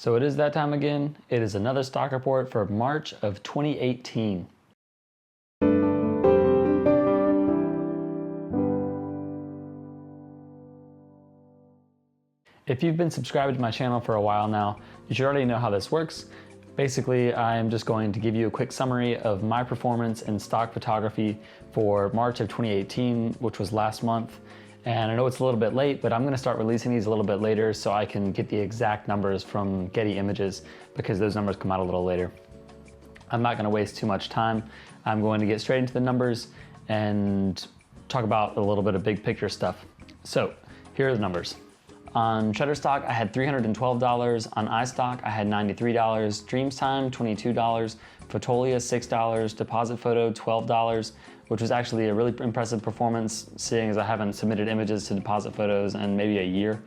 So it is that time again. It is another stock report for March of 2018. If you've been subscribed to my channel for a while now, you should already know how this works. Basically, I'm just going to give you a quick summary of my performance in stock photography for March of 2018, which was last month. And I know it's a little bit late, but I'm going to start releasing these a little bit later so I can get the exact numbers from Getty Images, because those numbers come out a little later. I'm not going to waste too much time. I'm going to get straight into the numbers and talk about a little bit of big picture stuff. So here are the numbers. On Shutterstock, I had $312. On iStock, I had $93. Dreamtime, $22. Fotolia, $6. Deposit Photo, $12, which was actually a really impressive performance, seeing as I haven't submitted images to Deposit Photos in maybe a year.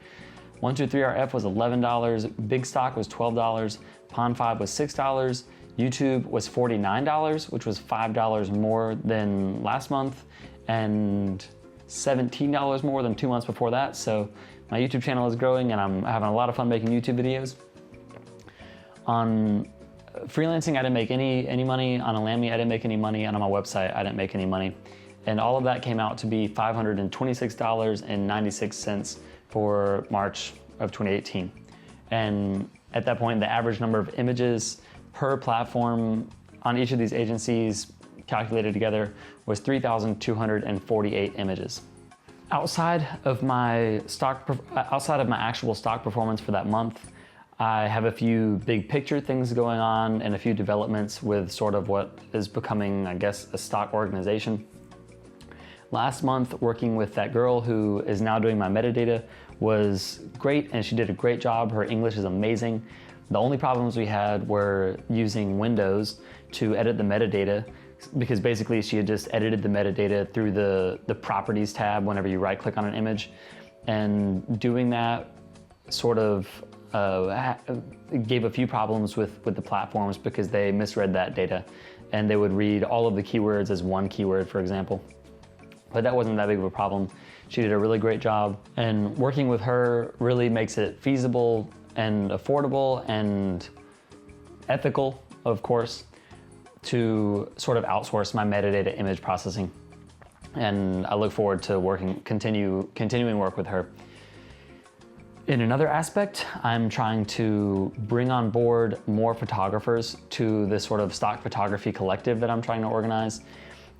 123RF was $11. Big Stock was $12. Pond5 was $6. YouTube was $49, which was $5 more than last month, and $17 more than 2 months before that. So my YouTube channel is growing and I'm having a lot of fun making YouTube videos. On freelancing, I didn't make any money. On Alamy, I didn't make any money. And on my website, I didn't make any money. And all of that came out to be $526.96 for March of 2018. And at that point, the average number of images per platform on each of these agencies calculated together was 3,248 images. Outside of my actual stock performance for that month, I have a few big picture things going on and a few developments with sort of what is becoming, I guess, a stock organization. Last month, working with that girl who is now doing my metadata was great, and she did a great job. Her English is amazing. The only problems we had were using Windows to edit the metadata, because basically she had just edited the metadata through the properties tab whenever you right click on an image. And doing that sort of gave a few problems with the platforms because they misread that data and they would read all of the keywords as one keyword, for example. But that wasn't that big of a problem. She did a really great job, and working with her really makes it feasible and affordable and ethical, of course, to sort of outsource my metadata image processing. And I look forward to continuing work with her. In another aspect, I'm trying to bring on board more photographers to this sort of stock photography collective that I'm trying to organize,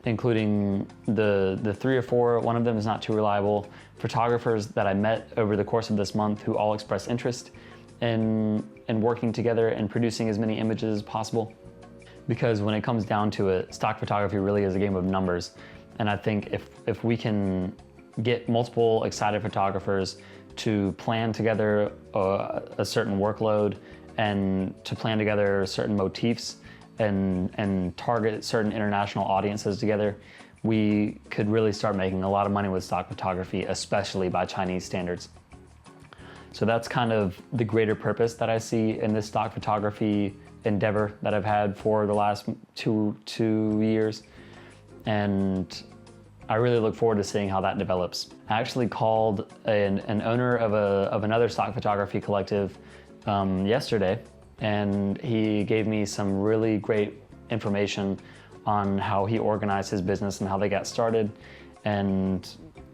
including the 3 or 4, one of them is not too reliable, photographers that I met over the course of this month who all expressed interest in working together and producing as many images as possible. Because when it comes down to it, stock photography really is a game of numbers. And I think if we can get multiple excited photographers to plan together a certain workload and to plan together certain motifs and target certain international audiences together, we could really start making a lot of money with stock photography, especially by Chinese standards. So that's kind of the greater purpose that I see in this stock photography endeavor that I've had for the last two years. And I really look forward to seeing how that develops. I actually called an owner of another stock photography collective yesterday, and he gave me some really great information on how he organized his business and how they got started. And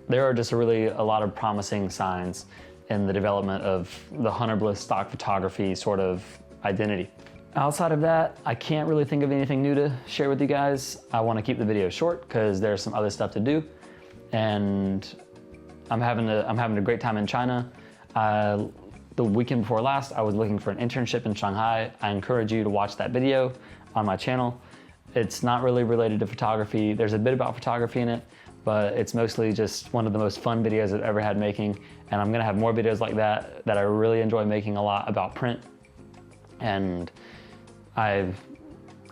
there are just a lot of promising signs in the development of the Hunter Bliss stock photography sort of identity. Outside of that, I can't really think of anything new to share with you guys. I want to keep the video short because there's some other stuff to do, and I'm having a great time in China. The weekend before last, I was looking for an internship in Shanghai. I encourage you to watch that video on my channel. It's not really related to photography. There's a bit about photography in it, but it's mostly just one of the most fun videos I've ever had making. And I'm gonna have more videos like that I really enjoy making a lot about print. And as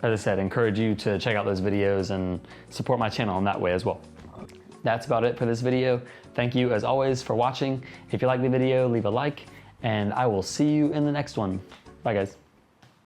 I said, encourage you to check out those videos and support my channel in that way as well. That's about it for this video. Thank you as always for watching. If you like the video, leave a like, and I will see you in the next one. Bye guys.